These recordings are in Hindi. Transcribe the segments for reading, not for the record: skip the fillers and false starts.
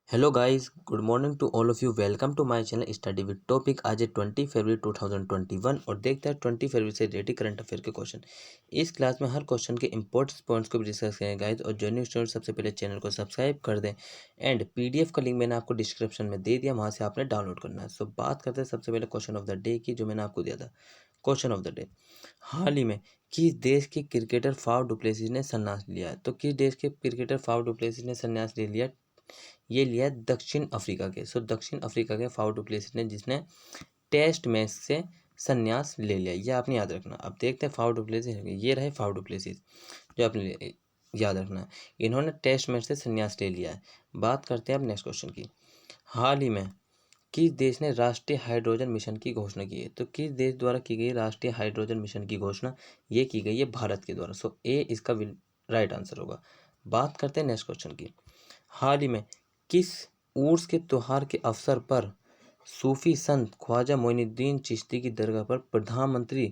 Hello guys, good morning to all of you. Welcome to my channel study with topic. आज है 20 फरवरी 2021 और देखते हैं 20 फरवरी से रिलेटेड करंट अफेयर के क्वेश्चन। इस क्लास में हर क्वेश्चन के इंपॉर्टेंट पॉइंट्स को भी डिस्कस करेंगे गाइस। और जो न्यू स्टूडेंट सबसे पहले चैनल को सब्सक्राइब कर दें एंड पीडीएफ का लिंक मैंने आपको डिस्क्रिप्शन में दे दिया, वहाँ से आपने डाउनलोड करना है। सो बात करते हैं सबसे पहले क्वेश्चन ऑफ द डे की, जो मैंने आपको दिया था। क्वेश्चन ऑफ द डे, हाल ही में किस देश के क्रिकेटर फाफ डुप्लेसिस ने संन्यास लिया है? तो किस देश के क्रिकेटर फाफ डुप्लेसिस ने संन्यास ले लिया? ये लिया दक्षिण अफ्रीका के। सो दक्षिण अफ्रीका के फाफ डुप्लेसिस ने, जिसने टेस्ट मैच से संन्यास ले लिया, ये आपने याद रखना। अब देखते हैं फाफ डुप्लेसिस, ये रहे फाफ डुप्लेसिस जो आपने याद रखना है। इन्होंने टेस्ट मैच से संन्यास ले लिया है। बात करते हैं अब नेक्स्ट क्वेश्चन की। हाल ही में किस देश ने राष्ट्रीय हाइड्रोजन मिशन की घोषणा की है? तो किस देश द्वारा की गई राष्ट्रीय हाइड्रोजन मिशन की घोषणा? ये की गई है भारत के द्वारा। सो ए इसका राइट आंसर होगा। बात करते हैं नेक्स्ट क्वेश्चन की। हाल ही में किस उर्स के त्योहार के अवसर पर सूफी संत ख्वाजा मोइनुद्दीन चिश्ती की दरगाह पर प्रधानमंत्री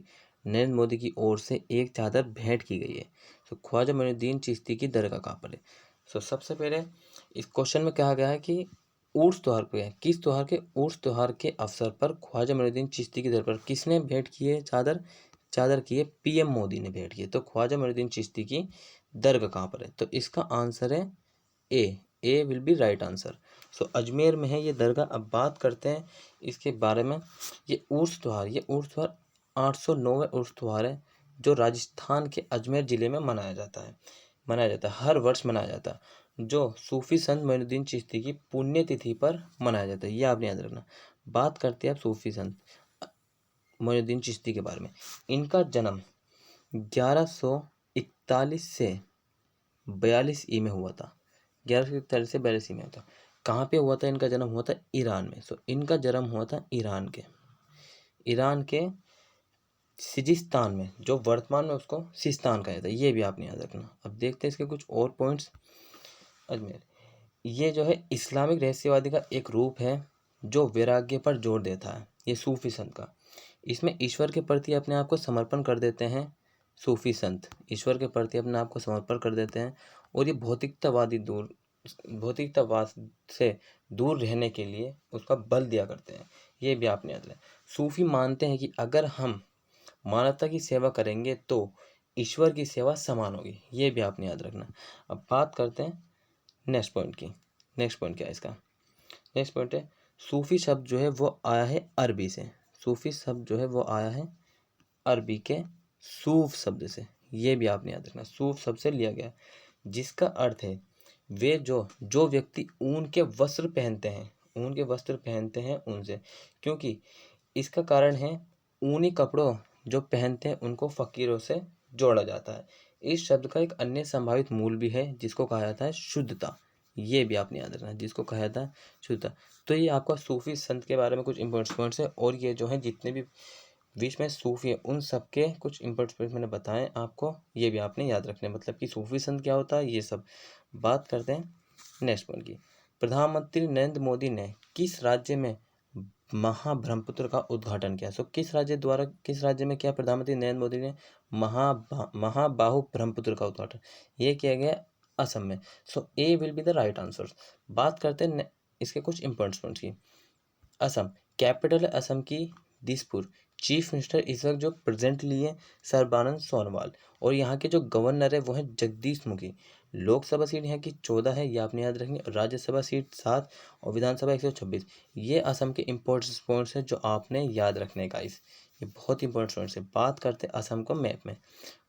नरेंद्र मोदी की ओर से एक चादर भेंट की गई है? तो ख्वाजा मोइनुद्दीन चिश्ती की दरगाह कहाँ पर है? सो सबसे पहले इस क्वेश्चन में कहा गया है कि उर्स त्योहार पे है, किस त्योहार के? उर्स त्योहार के अवसर पर ख्वाजा मोइनुद्दीन चिश्ती की दरगाह पर किसने भेंट की है चादर? चादर की है पीएम मोदी ने भेंट की है। तो ख्वाजा मोइनुद्दीन चिश्ती की दरगाह कहाँ पर है? तो इसका आंसर है ए विल बी राइट आंसर। सो अजमेर में है ये दरगाह। अब बात करते हैं इसके बारे में। ये उर्स त्योहार 809वें उर्स त्योहार है, जो राजस्थान के अजमेर ज़िले में मनाया जाता है हर वर्ष मनाया जाता है, जो सूफी संत मोइनुद्दीन चिश्ती की पुण्यतिथि पर मनाया जाता है। ये आपने याद रखना। बात करते हैं अब सूफी संत मोइनुद्दीन चिश्ती के बारे में। इनका जन्म 1141 से 42 ई में हुआ था। 1141 से 42 में था। कहाँ पे हुआ था इनका जन्म? हुआ था ईरान में। सो इनका जन्म हुआ था ईरान के सिजिस्तान में, जो वर्तमान में उसको सिस्तान कहा जाता है। ये भी आपने याद रखना। अब देखते हैं इसके कुछ और पॉइंट्स। अजमेर ये जो है इस्लामिक रहस्यवादी का एक रूप है, जो वैराग्य पर जोर देता है। ये सूफी संत का, इसमें ईश्वर के प्रति अपने आप को समर्पण कर देते हैं। सूफी संत ईश्वर के प्रति अपने आप को समर्पण कर देते हैं और ये भौतिकतावाद से दूर रहने के लिए उसका बल दिया करते हैं। ये भी आपने याद रखना। सूफी मानते हैं कि अगर हम मानवता की सेवा करेंगे तो ईश्वर की सेवा समान होगी। ये भी आपने याद रखना। अब बात करते हैं नेक्स्ट पॉइंट की। नेक्स्ट पॉइंट क्या है इसका? नेक्स्ट पॉइंट है सूफी शब्द जो है वो आया है अरबी से। सूफी शब्द जो है वो आया है अरबी के सूफ शब्द से। ये भी आपने याद रखना। सूफ शब्द से लिया गया, जिसका अर्थ है वे जो जो व्यक्ति ऊन के वस्त्र पहनते हैं उनसे। क्योंकि इसका कारण है ऊनी कपड़ों जो पहनते हैं उनको फकीरों से जोड़ा जाता है। इस शब्द का एक अन्य संभावित मूल भी है, जिसको कहा जाता है शुद्धता। ये भी आपने याद रखना, जिसको कहा जाता है शुद्धता। तो ये आपका सूफी संत के बारे में कुछ इंपॉर्टेंट पॉइंट्स है। और ये जो है जितने भी बीच में सूफी है उन सब के कुछ इंपॉर्टेंट पॉइंट्स मैंने बताए आपको। ये भी आपने याद रखने, मतलब कि सूफी संत क्या होता है ये सब। बात करते हैं नेक्स्ट पॉइंट की। प्रधानमंत्री नरेंद्र मोदी ने किस राज्य में महाब्रह्मपुत्र का उद्घाटन किया? सो किस राज्य में क्या प्रधानमंत्री नरेंद्र मोदी ने महाबाहु ब्रह्मपुत्र का उद्घाटन ये किया गया? असम में। So A will be the right answer. बात करते हैं इसके कुछ इंपॉर्टेंट पॉइंट्स की। असम कैपिटल है असम की दिसपुर। चीफ मिनिस्टर इस वक्त जो प्रेजेंटली है सर्बानंद सोनोवाल। और यहाँ के जो गवर्नर है वो है जगदीश मुखी। लोकसभा सीट यहाँ की 14 है, ये आपने याद रखनी। और राज्यसभा सीट 7 और विधानसभा 126। ये असम के इम्पोर्टेंट पॉइंट्स हैं जो आपने याद रखने का। ये बहुत इंपॉर्टेंट पॉइंट्स है। बात करते हैं असम को मैप में।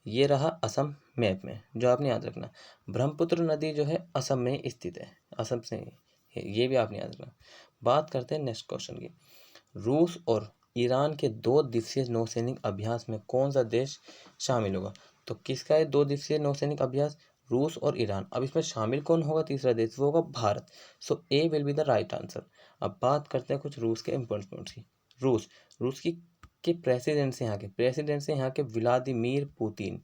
ये रहा असम मैप में, जो आपने याद रखना। ब्रह्मपुत्र नदी जो है असम में स्थित है, असम से ये भी आपने याद रखना। बात करते हैं नेक्स्ट क्वेश्चन की। रूस और ईरान के 2 दिवसीय नौसैनिक अभ्यास में कौन सा देश शामिल होगा? तो किसका है 2 दिवसीय नौसैनिक अभ्यास? रूस और ईरान। अब इसमें शामिल कौन होगा? तीसरा देश, वो होगा Bharat. So A will be the right answer. अब बात करते हैं कुछ रूस के इंपॉर्टेंट पॉइंट्स की। रूस की के प्रेसिडेंट से यहाँ के व्लादिमीर पुतिन।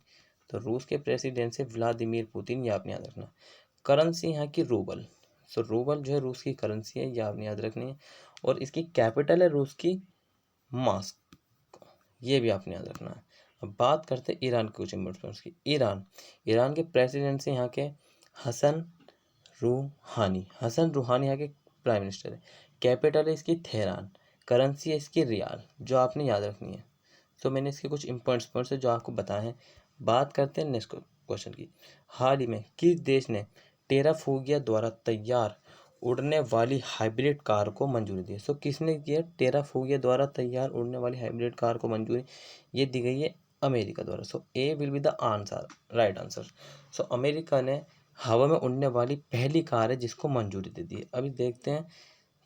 तो रूस के प्रेसिडेंट से व्लादिमीर पुतिन, ये आपने याद रखना। करेंसी यहाँ की रूबल। सो रूबल जो है रूस की करेंसी है, ये आपने याद रखनी है। और इसकी कैपिटल है रूस की मास्क, ये भी आपने याद रखना है। अब बात करते हैं ईरान के कुछ इम्पोर्टेंट की। ईरान के प्रेसिडेंट से यहाँ के हसन रूहानी, हसन रूहानी यहाँ के प्राइम मिनिस्टर है। कैपिटल है इसकी तेहरान, करेंसी है इसकी रियाल, जो आपने याद रखनी है। सो मैंने इसके कुछ इम्पोर्टेंट पॉइंट्स है जो आपको बताए हैं। बात करते हैं नेक्स्ट क्वेश्चन की। हाल ही में किस देश ने टेराफोगिया द्वारा तैयार उड़ने वाली हाइब्रिड कार को मंजूरी दी है? सो किसने दिया टेराफोगिया द्वारा तैयार उड़ने वाली हाइब्रिड कार को मंजूरी? ये दी गई है अमेरिका द्वारा। So A will be the answer, right answer. सो अमेरिका ने हवा में उड़ने वाली पहली कार है जिसको मंजूरी दे दी है। अभी देखते हैं।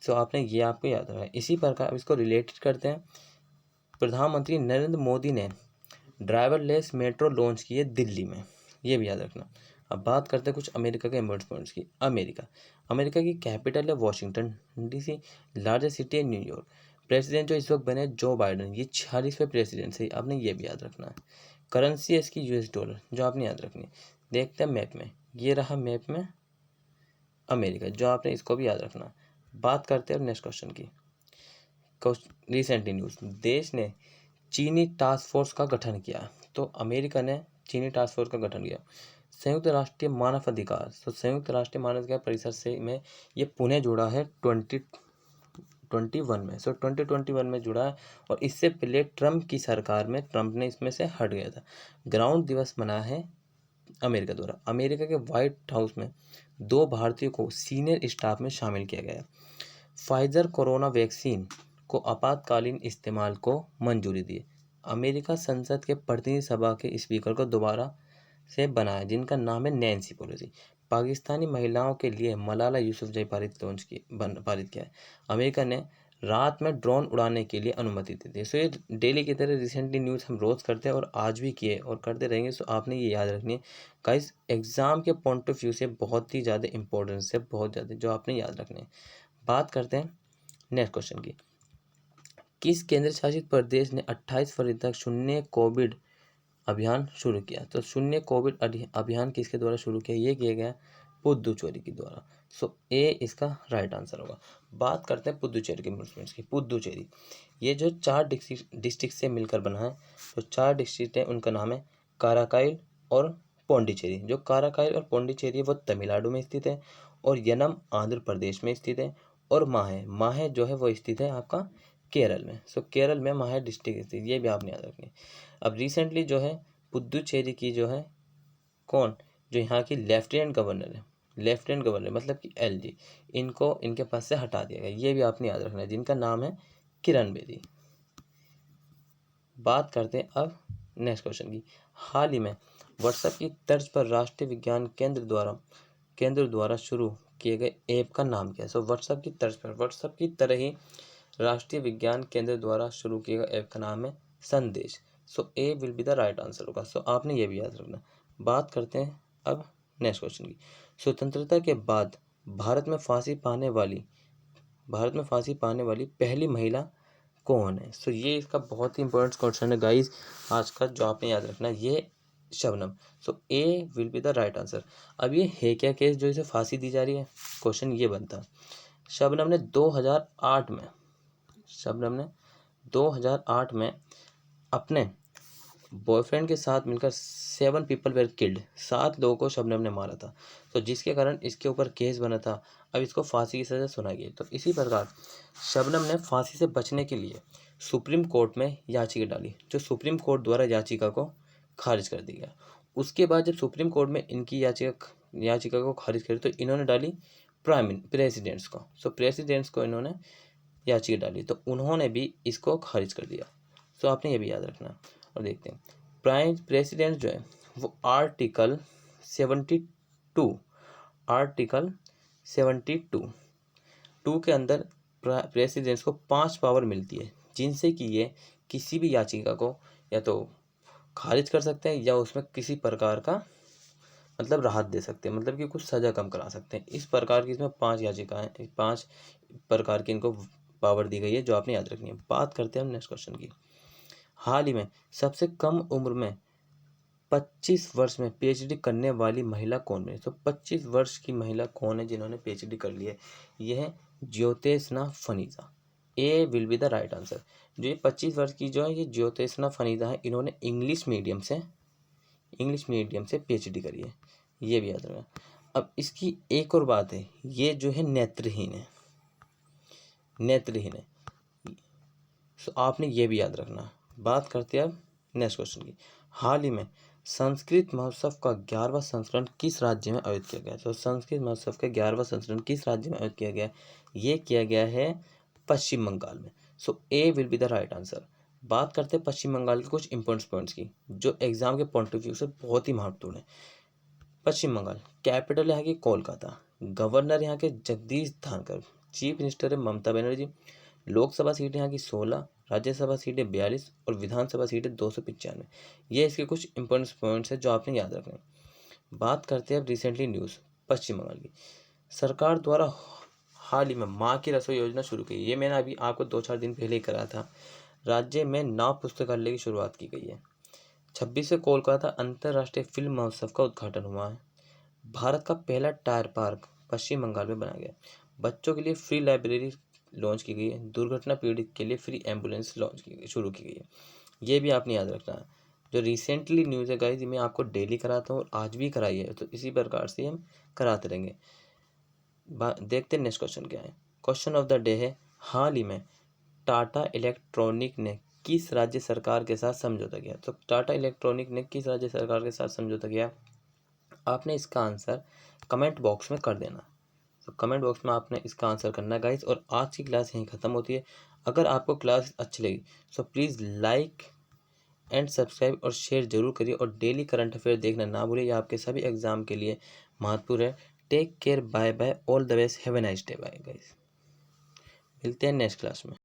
सो आपने ये आपको याद रखना है। इसी प्रकार अब इसको रिलेटेड करते हैं। प्रधानमंत्री नरेंद्र मोदी ने ड्राइवरलेस मेट्रो लॉन्च की है दिल्ली में, ये भी याद रखना। अब बात करते हैं कुछ अमेरिका के इम्पोर्टेंट पॉइंट्स की। अमेरिका की कैपिटल है वॉशिंगटन डीसी, लार्जेस्ट सिटी है न्यूयॉर्क। प्रेसिडेंट जो इस वक्त बने जो बाइडन, ये 46वें प्रेसिडेंट है, आपने ये भी याद रखना है। करेंसी है इसकी यूएस डॉलर, जो आपने याद रखनी है। देखते हैं मैप में, ये रहा मैप में अमेरिका, जो आपने इसको भी याद रखना। बात करते हैं नेक्स्ट क्वेश्चन की। रिसेंटली न्यूज़, देश ने चीनी टास्क फोर्स का गठन किया। तो अमेरिका ने चीनी टास्क फोर्स का गठन किया। संयुक्त राष्ट्रीय मानव अधिकार, तो संयुक्त राष्ट्रीय मानव अधिकार परिषद से में ये पुणे जुड़ा है 2021 में। 2021 में जुड़ा है। और इससे पहले ट्रम्प की सरकार में ट्रम्प ने इसमें से हट गया था। ग्राउंड दिवस मना है अमेरिका द्वारा। अमेरिका के व्हाइट हाउस में 2 भारतीयों को सीनियर स्टाफ में शामिल किया गया है। फाइजर कोरोना वैक्सीन को आपातकालीन इस्तेमाल को मंजूरी दी। अमेरिका संसद के प्रतिनिधि सभा के स्पीकर को दोबारा से बनाया, जिनका नाम है नैन्सी पेलोसी। पाकिस्तानी महिलाओं के लिए मलाला यूसुफजई पारित किया है। अमेरिका ने रात में ड्रोन उड़ाने के लिए अनुमति दे दी। सो ये डेली की तरह रिसेंटली न्यूज़ हम रोज़ करते हैं और आज भी किए और करते रहेंगे। सो आपने ये याद रखनी है गाइस, एग्जाम के पॉइंट ऑफ व्यू से बहुत ही ज़्यादा इंपॉर्टेंस है, बहुत ज़्यादा, जो आपने याद रखने है। बात करते हैं नेक्स्ट क्वेश्चन की। किस केंद्र शासित प्रदेश ने 28 फरवरी तक शून्य कोविड अभियान शुरू किया? तो शून्य कोविड अभियान किसके द्वारा शुरू किया? ये किया गया पुदुचेरी के द्वारा। सो ए इसका राइट आंसर होगा। बात करते हैं पुदुचेरी के मूवमेंट्स की। पुदुचेरी ये जो 4 डिस्ट्रिक्ट से मिलकर बना है। तो 4 डिस्ट्रिक्ट है, उनका नाम है काराकाइल और पौंडीचेरी। जो काराकाइल और पौंडीचेरी है वो तमिलनाडु में स्थित है, और यनम आंध्र प्रदेश में स्थित है, और माहे जो है वो स्थित है आपका केरल में। सो केरल में माहे डिस्ट्रिक्ट स्थित, ये भी आपने याद रखनी है। अब रिसेंटली जो है पुदुचेरी की जो है कौन, जो यहाँ की लेफ्टिनेंट गवर्नर है, लेफ्टिनेंट गवर्नर मतलब कि एलजी, इनको इनके पास से हटा दिया गया, ये भी आपने याद रखना है, जिनका नाम है किरण बेदी। बात करते हैं अब नेक्स्ट क्वेश्चन की। हाल ही में व्हाट्सएप की तर्ज पर राष्ट्रीय विज्ञान केंद्र द्वारा शुरू किए गए ऐप का नाम क्या है? सो व्हाट्सएप की तर्ज पर, व्हाट्सएप की तरह ही राष्ट्रीय विज्ञान केंद्र द्वारा शुरू किए गए ऐप का नाम है Sandesh. So A will be the right answer होगा। सो आपने ये भी याद रखना। बात करते हैं अब नेक्स्ट क्वेश्चन की। स्वतंत्रता के बाद भारत में फांसी पाने वाली पहली महिला कौन है? सो ये इसका बहुत ही इंपॉर्टेंट क्वेश्चन है गाइस आज का, जो आपने याद रखना है, ये Shabnam. So A will be the right answer. अब ये है क्या केस जो इसे फांसी दी जा रही है? क्वेश्चन ये बनता है, शबनम ने 2008 में अपने बॉयफ्रेंड के साथ मिलकर 7 पीपल वेर किल्ड, 7 लोगों को शबनम ने मारा था। तो जिसके कारण इसके ऊपर केस बना था। अब इसको फांसी की सज़ा सुनाई गई। तो इसी प्रकार शबनम ने फांसी से बचने के लिए सुप्रीम कोर्ट में याचिका डाली, जो सुप्रीम कोर्ट द्वारा याचिका को खारिज कर दिया गया। उसके बाद जब सुप्रीम कोर्ट में इनकी याचिका को खारिज कर, तो इन्होंने डाली प्रेसिडेंट्स को। सो प्रेसिडेंट्स को इन्होंने याचिका डाली, तो उन्होंने भी इसको खारिज कर दिया। सो आपने ये भी याद रखना। और देखते हैं प्रेसिडेंट जो है वो आर्टिकल 72 के अंदर प्रेसिडेंट्स को 5 पावर मिलती है, जिनसे कि ये किसी भी याचिका को या तो खारिज कर सकते हैं या उसमें किसी प्रकार का मतलब राहत दे सकते हैं, मतलब कि कुछ सज़ा कम करा सकते हैं। इस प्रकार की इसमें 5 याचिकाएं, 5 प्रकार की इनको पावर दी गई है, जो आपने याद रखनी है। बात करते हैं हम नेक्स्ट क्वेश्चन की। हाल ही में सबसे कम उम्र में 25 वर्ष में पीएचडी करने वाली महिला कौन बनी? तो 25 वर्ष की महिला कौन है जिन्होंने पीएचडी कर ली है? यह है Jyotishna Fanida. A will be the right answer. जो ये 25 वर्ष की जो है ये ज्योतिष्ना फनीदा है, इन्होंने इंग्लिश मीडियम से पीएचडी करी है, ये भी याद रखना। अब इसकी एक और बात है, ये जो है नेत्रहीन है, नेत्रहीन है। सो आपने ये भी याद रखना। बात करते हैं अब नेक्स्ट क्वेश्चन की। हाल ही में संस्कृत महोत्सव का 11वां संस्करण किस राज्य में आयोजित किया गया? तो संस्कृत महोत्सव का 11वां संस्करण किस राज्य में आयोजित किया गया? ये किया गया है पश्चिम बंगाल में। So A will be the right answer. बात करते हैं पश्चिम बंगाल के कुछ इंपॉर्टेंट पॉइंट्स की, जो एग्जाम के पॉइंट ऑफ व्यू से बहुत ही महत्वपूर्ण है। पश्चिम बंगाल, कैपिटल यहाँ की कोलकाता, गवर्नर यहाँ के जगदीश धनखड़, चीफ मिनिस्टर है ममता बनर्जी, लोकसभा सीटें यहाँ की 16, राज्यसभा सीटें 42 और विधानसभा सीटें 295। ये इसके कुछ इंपॉर्टेंट पॉइंट्स हैं जो आपने याद रखने हैं। बात करते हैं अब रिसेंटली न्यूज़ पश्चिम बंगाल की। सरकार द्वारा हाल ही में माँ की रसोई योजना शुरू की। ये मैंने अभी आपको 2-4 दिन पहले ही करा था। राज्य में 9 पुस्तकालय की शुरुआत की गई है। 26वें कोलकाता अंतर्राष्ट्रीय फिल्म महोत्सव का उद्घाटन हुआ है। भारत का पहला टायर पार्क पश्चिम बंगाल में बनाया गया। बच्चों के लिए फ्री लाइब्रेरी लॉन्च की गई है। दुर्घटना पीड़ित के लिए फ्री एम्बुलेंस शुरू की गई है। ये भी आपने याद रखना है। जो रिसेंटली न्यूज़ है गाइस, मैं आपको डेली कराता हूँ और आज भी कराई है, तो इसी प्रकार से हम कराते रहेंगे। देखते हैं नेक्स्ट क्वेश्चन क्या है। क्वेश्चन ऑफ द डे है, हाल ही में टाटा इलेक्ट्रॉनिक ने किस राज्य सरकार के साथ समझौता किया? तो टाटा इलेक्ट्रॉनिक ने किस राज्य सरकार के साथ समझौता किया? आपने इसका आंसर कमेंट बॉक्स में कर देना। तो कमेंट बॉक्स में आपने इसका आंसर करना है गाइस। और आज की क्लास यहीं ख़त्म होती है। अगर आपको क्लास अच्छी लगी so please like and subscribe और शेयर जरूर करिए, और डेली करंट अफेयर देखना ना भूलिए। ये आपके सभी एग्जाम के लिए महत्वपूर्ण है। Take care, bye bye, all the best, have a nice day, bye guys. मिलते हैं नेक्स्ट क्लास में।